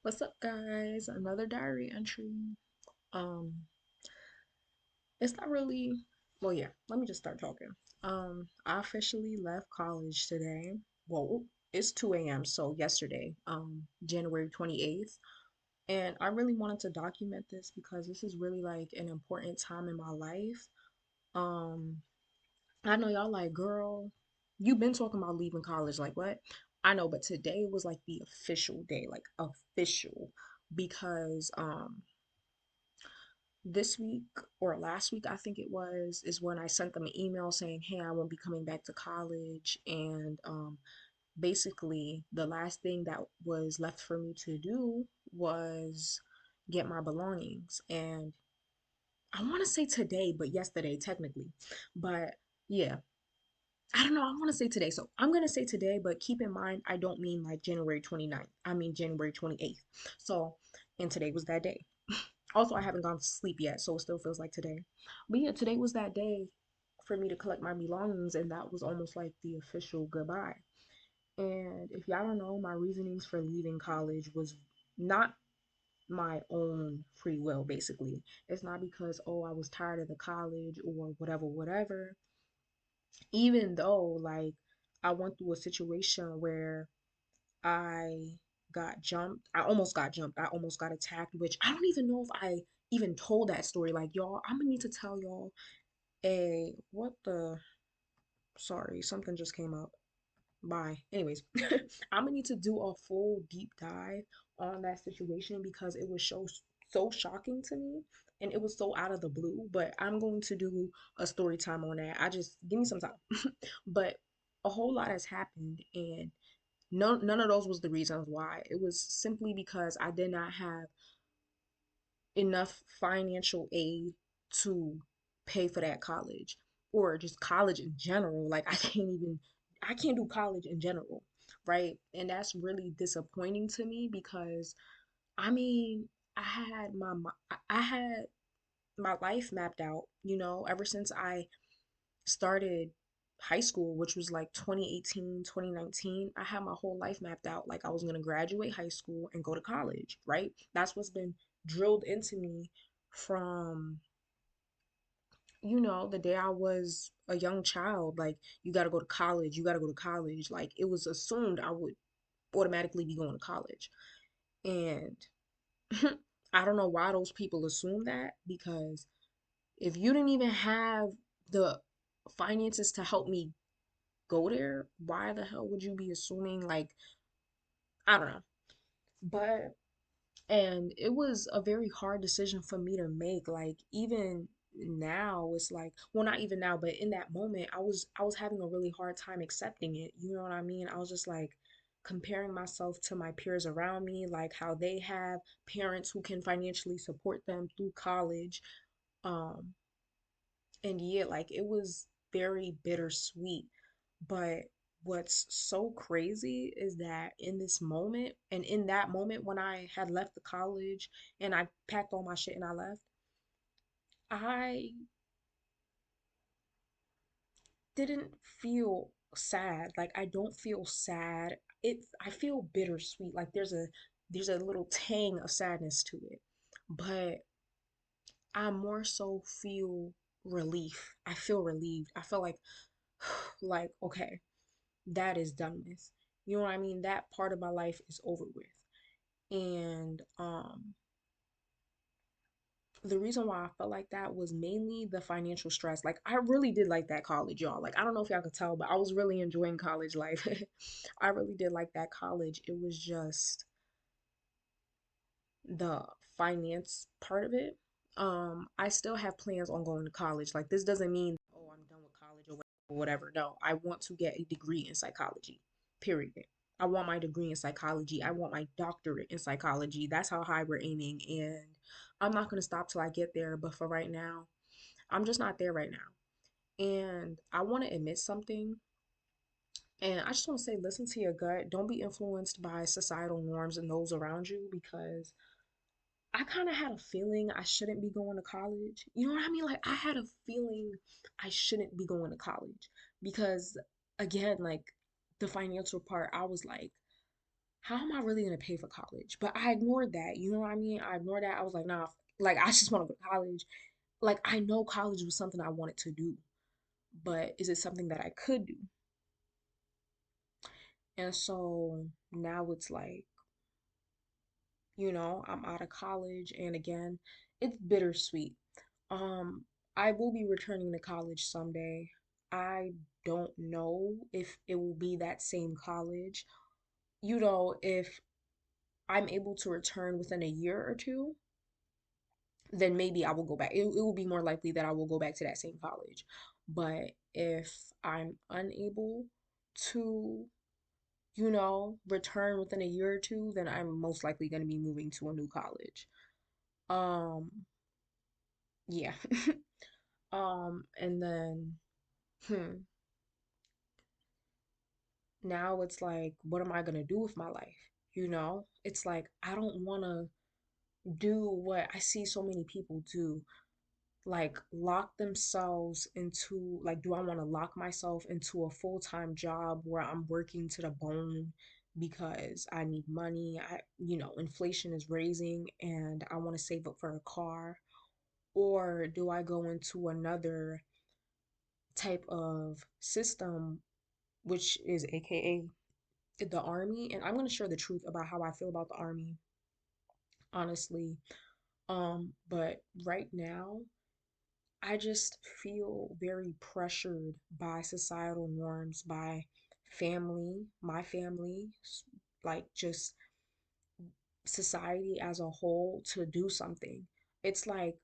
What's up, guys? Another diary entry. Um, it's not really, well, yeah, let me just start talking. I officially left college today. Well, it's 2 a.m., so yesterday, January 28th. And I really wanted to document this because this is really like an important time in my life. Um, I know y'all like, girl, you've been talking about leaving college, like what? I know, but today was like the official day, like official, because this week or last week, I think it was, is when I sent them an email saying, hey, I won't be coming back to college. And basically, the last thing that was left for me to do was get my belongings. And I want to say today, but yesterday, technically. But yeah, I don't know. I want to say today. So I'm going to say today, but keep in mind, I don't mean like January 29th. I mean January 28th. So, and today was that day. Also, I haven't gone to sleep yet, so it still feels like today. But yeah, today was that day for me to collect my belongings, and that was almost like the official goodbye. And if y'all don't know, my reasonings for leaving college was not my own free will, basically. It's not because, oh, I was tired of the college or whatever, whatever. Even though, like, I went through a situation where I got jumped. I almost got jumped. I almost got attacked, which I don't even know if I even told that story. Like, y'all, I'm gonna need to tell y'all a what the sorry, something just came up. Bye. Anyways, I'm gonna need to do a full deep dive on that situation because it was so shocking to me and it was so out of the blue. But I'm going to do a story time on that. I just give me some time. But a whole lot has happened and none of those was the reasons why. It was simply because I did not have enough financial aid to pay for that college or just college in general. Like I can't do college in general, right? And that's really disappointing to me because I mean, I had I had my life mapped out, ever since I started high school, which was like 2018, 2019. I had my whole life mapped out. Like I was going to graduate high school and go to college, right? That's what's been drilled into me from, the day I was a young child. Like, you got to go to college, you got to go to college. Like, it was assumed I would automatically be going to college. And I don't know why those people assume that because if you didn't even have the finances to help me go there, why the hell would you be assuming like I don't know. But and it was a very hard decision for me to make. Like even now it's like well not even now, but in that moment I was having a really hard time accepting it. You know what I mean? I was just like comparing myself to my peers around me, like how they have parents who can financially support them through college. Um and yeah, like it was very bittersweet. But what's so crazy is that in this moment, and in that moment when I had left the college and I packed all my shit and I left, I didn't feel sad. Like I don't feel sad. I feel bittersweet. Like there's a little tang of sadness to it. But I more so feel relief. I feel relieved. I feel like okay, that is done with. You know what I mean? That part of my life is over with. And the reason why I felt like that was mainly the financial stress. Like I really did like that college, y'all. Like I don't know if y'all could tell, but I was really enjoying college life. I really did like that college. It was just the finance part of it. I still have plans on going to college. Like this doesn't mean, oh, I'm done with college or whatever. No, I want to get a degree in psychology. Period. I want my degree in psychology. I want my doctorate in psychology. That's how high we're aiming. And I'm not going to stop till I get there. But for right now, I'm just not there right now. And I want to admit something. And I just want to say, listen to your gut. Don't be influenced by societal norms and those around you because I kind of had a feeling I shouldn't be going to college. You know what I mean? Like, I had a feeling I shouldn't be going to college because, again, like the financial part, I was like, how am I really gonna pay for college? But I ignored that. You know what I mean? I ignored that. I was like, nah, like I just want to go to college. Like I know college was something I wanted to do, but is it something that I could do? And so now it's like, I'm out of college, and again, it's bittersweet. Um, I will be returning to college someday. I don't know if it will be that same college. If I'm able to return within a year or two, then maybe I will go back. It will be more likely that I will go back to that same college. But if I'm unable to, return within a year or two, then I'm most likely going to be moving to a new college. Um, yeah. And then, hmm, now it's like, what am I going to do with my life? It's like, I don't want to do what I see so many people do, like lock themselves into, like, do I want to lock myself into a full-time job where I'm working to the bone because I need money? Inflation is raising and I want to save up for a car. Or do I go into another type of system, which is AKA the army? And I'm going to share the truth about how I feel about the army, honestly. But right now, I just feel very pressured by societal norms, by my family, like just society as a whole to do something. It's like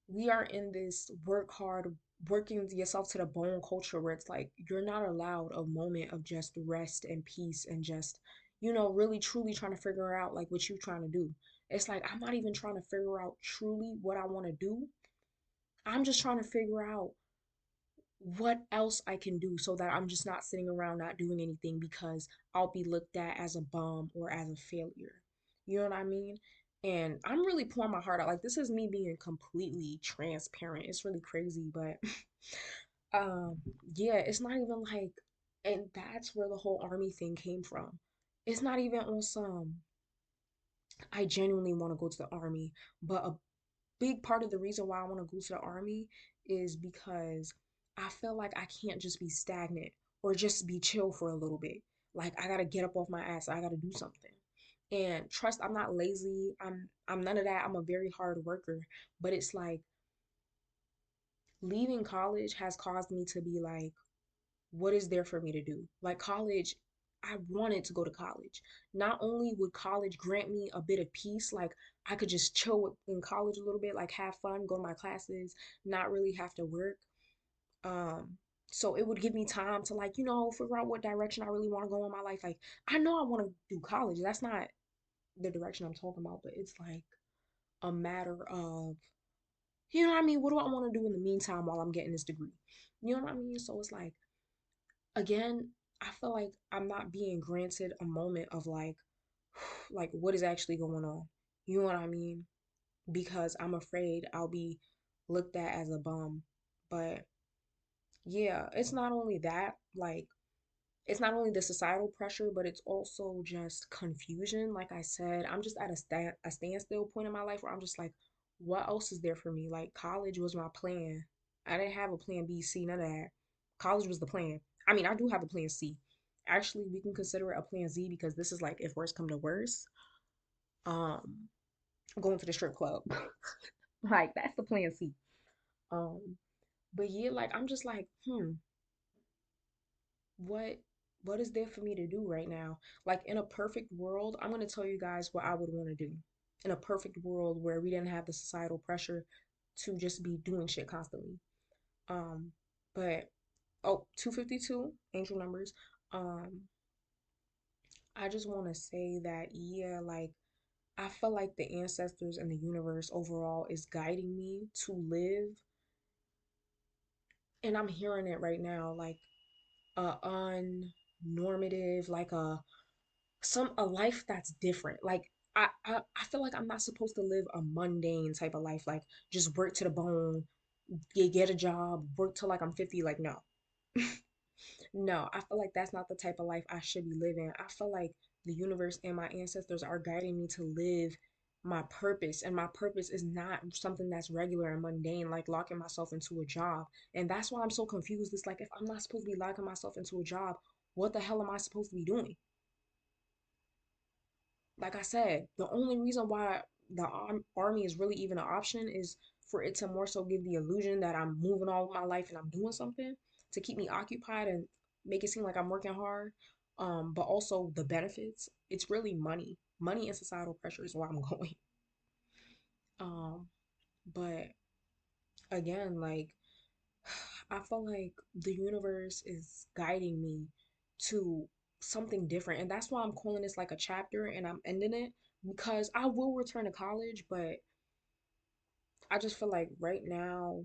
we are in this work hard, working yourself to the bone culture where it's like you're not allowed a moment of just rest and peace and just, really truly trying to figure out like what you're trying to do. It's like I'm not even trying to figure out truly what I want to do. I'm just trying to figure out what else I can do so that I'm just not sitting around not doing anything because I'll be looked at as a bum or as a failure. You know what I mean? And I'm really pouring my heart out. Like this is me being completely transparent. It's really crazy, but um yeah, it's not even like, and that's where the whole army thing came from. It's not even on some I genuinely want to go to the army, but a big part of the reason why I want to go to the army is because I feel like I can't just be stagnant or just be chill for a little bit. Like I gotta get up off my ass. I gotta do something. And trust, I'm not lazy. I'm none of that. I'm a very hard worker. But it's like leaving college has caused me to be like, what is there for me to do? Like college, I wanted to go to college. Not only would college grant me a bit of peace, like I could just chill in college a little bit, like have fun, go to my classes, not really have to work. Um, so it would give me time to like, figure out what direction I really want to go in my life. Like I know I want to do college. That's not the direction I'm talking about, but it's like a matter of, you know what I mean? What do I want to do in the meantime while I'm getting this degree? You know what I mean? So it's like again, I feel like I'm not being granted a moment of like what is actually going on. You know what I mean? Because I'm afraid I'll be looked at as a bum. But yeah, it's not only that, like it's not only the societal pressure, but it's also just confusion. Like I said, I'm just at a standstill point in my life where I'm just like, what else is there for me? Like college was my plan. I didn't have a plan B, C, none of that. College was the plan. I mean, I do have a plan C. Actually, we can consider it a plan Z because this is like if worse come to worse, um, going to the strip club. Like that's the plan C. Um, but yeah, like I'm just like, what what is there for me to do right now? Like in a perfect world, I'm going to tell you guys what I would want to do. In a perfect world where we didn't have the societal pressure to just be doing shit constantly. Um, but 252 angel numbers. Um, I just want to say that yeah, like I feel like the ancestors and the universe overall is guiding me to live, and I'm hearing it right now, like a unnormative, like a life that's different. Like I feel like I'm not supposed to live a mundane type of life, like just work to the bone, get a job, work till like I'm 50. Like no. No, I feel like that's not the type of life I should be living. I feel like the universe and my ancestors are guiding me to live my purpose. And my purpose is not something that's regular and mundane, like locking myself into a job. And that's why I'm so confused. It's like, if I'm not supposed to be locking myself into a job, what the hell am I supposed to be doing? Like I said, the only reason why the army is really even an option is for it to more so give the illusion that I'm moving on with my life and I'm doing something to keep me occupied and make it seem like I'm working hard. But also the benefits. It's really money. Money and societal pressure is why I'm going. Um, but again, like I feel like the universe is guiding me to something different. And that's why I'm calling this like a chapter and I'm ending it because I will return to college, but I just feel like right now,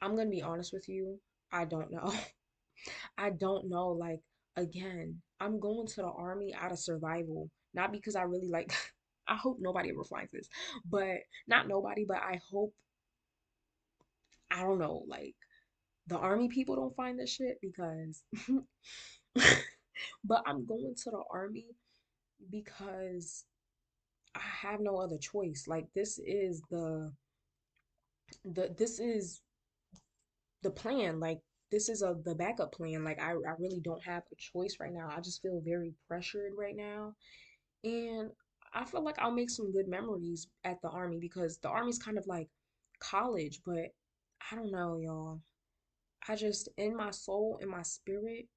I'm gonna be honest with you, I don't know. I don't know. Like, again, I'm going to the army out of survival, not because I really like, I hope nobody ever finds this, but not nobody, but I hope, I don't know, like, the army people don't find this shit because but I'm going to the army because I have no other choice. Like this is the plan. Like this is the backup plan. Like I really don't have a choice right now. I just feel very pressured right now. And I feel like I'll make some good memories at the army because the army's kind of like college, but I don't know, y'all. I just in my soul, in my spirit,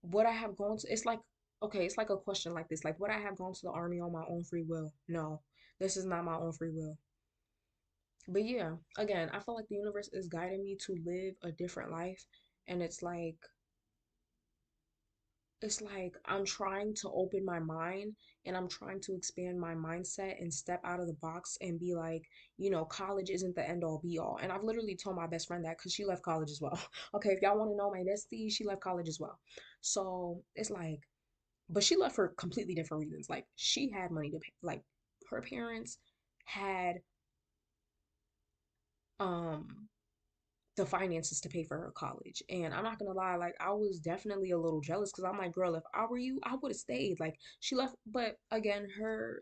would I have gone to it's like okay, it's like a question like this. Like would I have gone to the army on my own free will? No. This is not my own free will. But yeah, again, I feel like the universe is guiding me to live a different life. And it's like I'm trying to open my mind and I'm trying to expand my mindset and step out of the box and be like, college isn't the end all be all. And I've literally told my best friend that because she left college as well. Okay, if y'all want to know my bestie, she left college as well. So it's like, but she left for completely different reasons. Like she had money to pay, like her parents had um the finances to pay for her college. And I'm not gonna lie, like I was definitely a little jealous because I'm like, girl, if I were you, I would have stayed. Like she left, but again,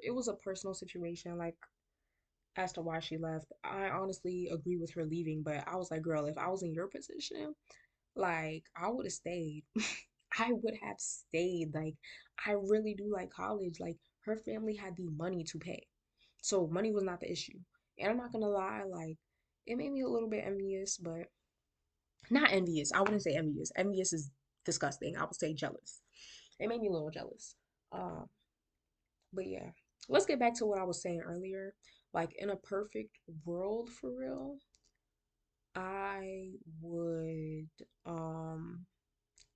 it was a personal situation, like as to why she left. I honestly agree with her leaving, but I was like, girl, if I was in your position, like I would have stayed. I would have stayed. Like I really do like college. Like her family had the money to pay. So money was not the issue. And I'm not gonna lie, like it made me a little bit envious, but not envious. I wouldn't say envious. Envious is disgusting. I would say jealous. It made me a little jealous. Um, but yeah, let's get back to what I was saying earlier. Like in a perfect world for real, I would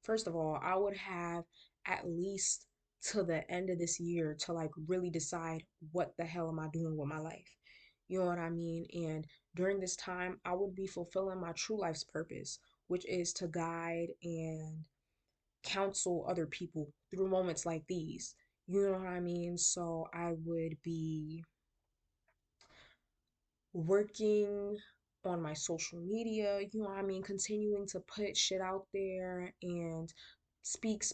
first of all, I would have at least to the end of this year to like really decide what the hell am I doing with my life. You know what I mean? And during this time, I would be fulfilling my true life's purpose, which is to guide and counsel other people through moments like these. You know what I mean? So I would be working on my social media, you know what I mean, continuing to put shit out there and speak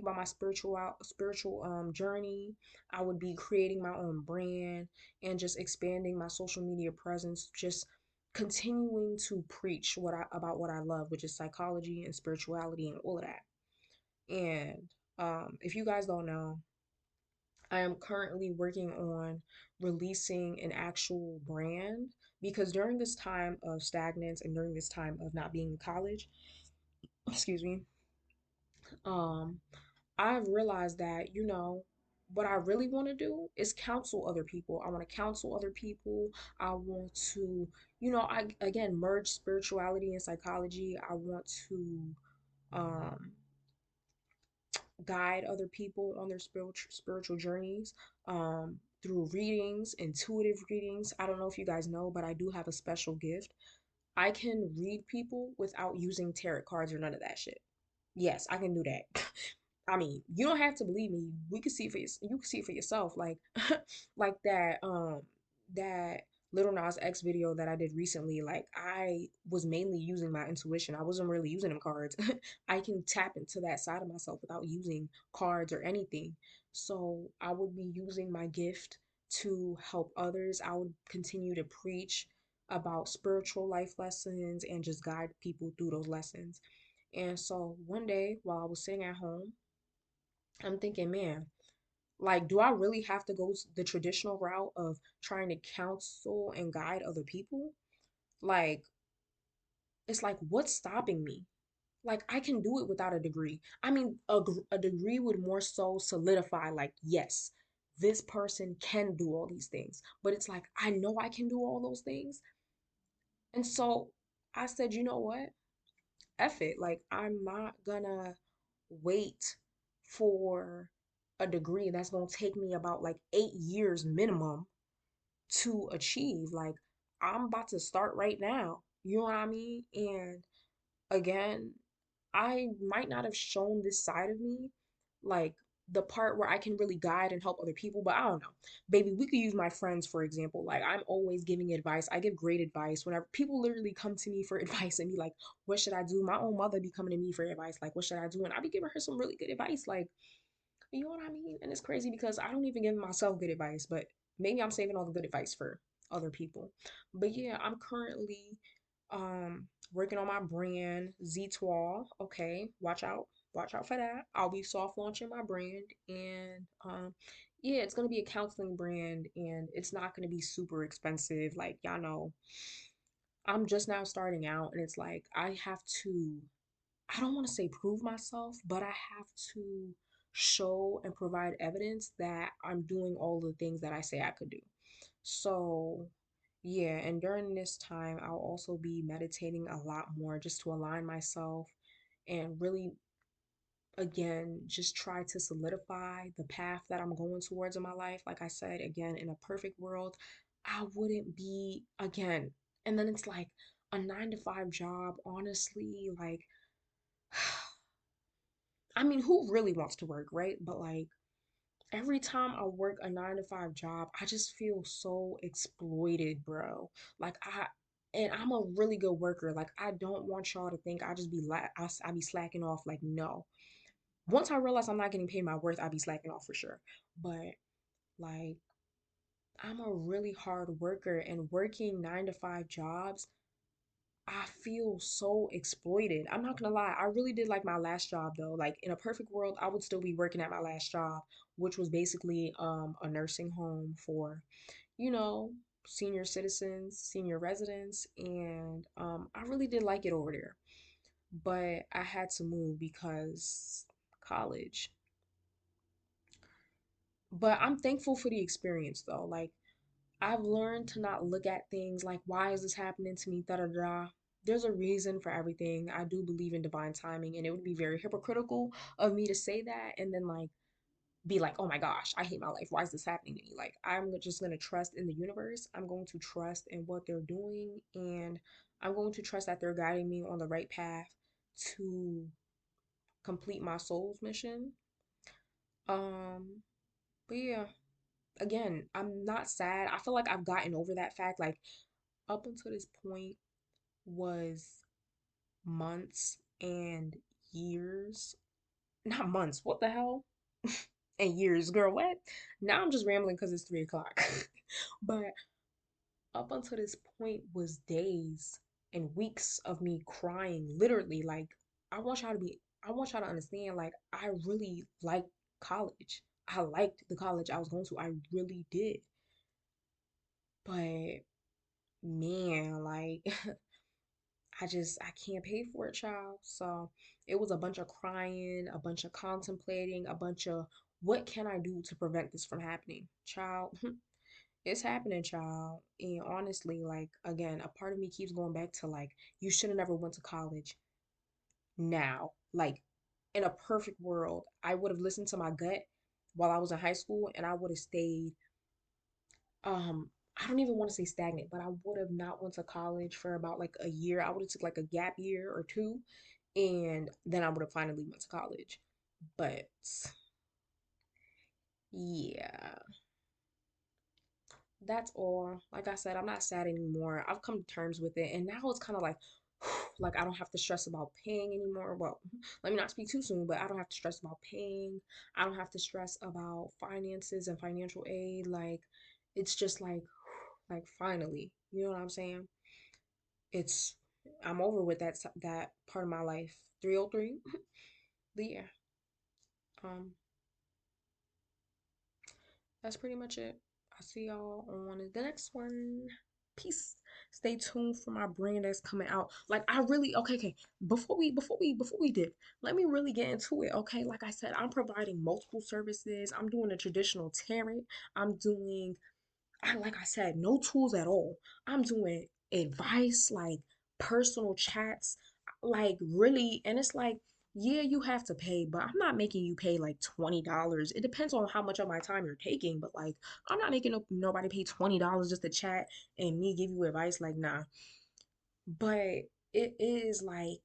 about my spiritual journey. I would be creating my own brand and just expanding my social media presence, just continuing to preach about what I love, which is psychology and spirituality and all of that. And if you guys don't know, I am currently working on releasing an actual brand because during this time of stagnance and during this time of not being in college, excuse me, um, I've realized that, what I really want to do is counsel other people. I want to counsel other people. I want to, I again merge spirituality and psychology. I want to um guide other people on their spiritual journeys through readings, intuitive readings. I don't know if you guys know, but I do have a special gift. I can read people without using tarot cards or none of that shit. Yes, I can do that. I mean, you don't have to believe me. We can see it for you can see it for yourself. Like like that Little Nas X video that I did recently, like I was mainly using my intuition. I wasn't really using them cards. I can tap into that side of myself without using cards or anything. So I would be using my gift to help others. I would continue to preach about spiritual life lessons and just guide people through those lessons. And so one day while I was sitting at home, I'm thinking, man, like, do I really have to go the traditional route of trying to counsel and guide other people? Like, it's like, what's stopping me? Like, I can do it without a degree. I mean, a degree would more so solidify, like, yes, this person can do all these things. But it's like, I know I can do all those things. And so I said, you know what? F it. Like, I'm not gonna wait for a degree that's gonna take me about like 8 years minimum to achieve. Like, I'm about to start right now. You know what I mean? And again, I might not have shown this side of me, like the part where I can really guide and help other people, but I don't know. Baby, we could use my friends for example. Like, I'm always giving advice. I give great advice whenever people literally come to me for advice and be like, what should I do? My own mother be coming to me for advice, like, what should I do? And I be giving her some really good advice. Like, you know what I mean? And it's crazy because I don't even give myself good advice, but maybe I'm saving all the good advice for other people. But yeah, I'm currently working on my brand, Z12. Okay, watch out. Watch out for that. I'll be soft launching my brand and yeah, it's gonna be a counseling brand and it's not gonna be super expensive. Like y'all know, I'm just now starting out and it's like I don't want to say prove myself, but I have to show and provide evidence that I'm doing all the things that I say I could do. So, yeah, and during this time, I'll also be meditating a lot more just to align myself and really, again, just try to solidify the path that I'm going towards in my life. Like I said, again, in a perfect world, I wouldn't be, again, and then it's like a 9 to 5 job, honestly, like, I mean, who really wants to work, right? But like every time I work a 9 to 5 job, I just feel so exploited, bro. Like and I'm a really good worker. Like I don't want y'all to think I just be I be slacking off. Like no. Once I realize I'm not getting paid my worth, I be slacking off for sure. But like I'm a really hard worker and working 9 to 5 jobs I feel so exploited. I'm not gonna lie, I really did like my last job though. Like in a perfect world, I would still be working at my last job, which was basically a nursing home for, you know, senior citizens, senior residents, and I really did like it over there. But I had to move because college. But I'm thankful for the experience though. Like I've learned to not look at things like, why is this happening to me? Da da da. There's a reason for everything. I do believe in divine timing, and it would be very hypocritical of me to say that and then, like, be like, oh my gosh, I hate my life. Why is this happening to me? Like, I'm just going to trust in the universe. I'm going to trust in what they're doing, and I'm going to trust that they're guiding me on the right path to complete my soul's mission. Um, but yeah, again, I'm not sad. I feel like I've gotten over that fact. Like, up until this point was months and years. Not months, what the hell? And years, girl, what? Now I'm just rambling because it's 3 o'clock. But up until this point was days and weeks of me crying, literally. Like, I want y'all to be, I want y'all to understand, like, I really liked college. I liked the college I was going to. I really did. But man, like I can't pay for it, child. So it was a bunch of crying, a bunch of contemplating, a bunch of what can I do to prevent this from happening, child. It's happening, child. And honestly, like again, a part of me keeps going back to like you should have never went to college now. Like in a perfect world, I would have listened to my gut while I was in high school and I would have stayed I don't even want to say stagnant, but I would have not went to college for about like a year. I would have took like a gap year or two, and then I would have finally went to college. But yeah, that's all. Like I said, I'm not sad anymore. I've come to terms with it, and now it's kind of like, like I don't have to stress about paying anymore. Well, let me not speak too soon, but I don't have to stress about paying. I don't have to stress about finances and financial aid. Like, it's just like finally, you know what I'm saying? It's I'm over with that part of my life. 303. But yeah, um, that's pretty much it. I'll see y'all on the next one. Peace. Stay tuned for my brand that's coming out. Like I really okay. Before we dip, let me really get into it. Okay. Like I said, I'm providing multiple services. I'm doing a traditional tarot. I'm doing like I said, no tools at all. I'm doing advice, like personal chats, like really, and it's like, yeah, you have to pay, but I'm not making you pay like $20. It depends on how much of my time you're taking, but like I'm not making nobody pay $20 just to chat and me give you advice. Like, nah. But it is like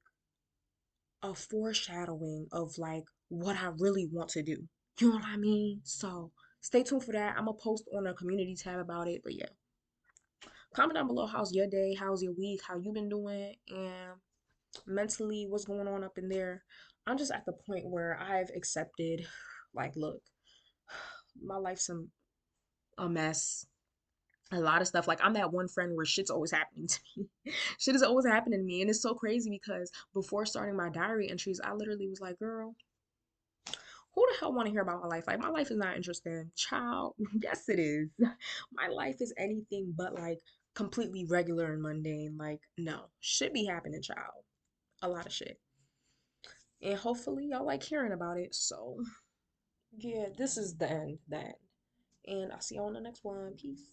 a foreshadowing of like what I really want to do. You know what I mean? So stay tuned for that. I'm gonna post on a community tab about it. But yeah. Comment down below how's your day, how's your week, how you been doing, and mentally what's going on up in there. I'm just at the point where I've accepted, like, look, my life's a mess. A lot of stuff. Like I'm that one friend where shit's always happening to me. Shit is always happening to me. And it's so crazy because before starting my diary entries, I literally was like, girl, who the hell want to hear about my life? Like my life is not interesting. Child, yes it is. My life is anything but like completely regular and mundane. Like no, shit be happening, child. A lot of shit. And hopefully y'all like hearing about it. So yeah, this is the end. And I'll see you on the next one. Peace.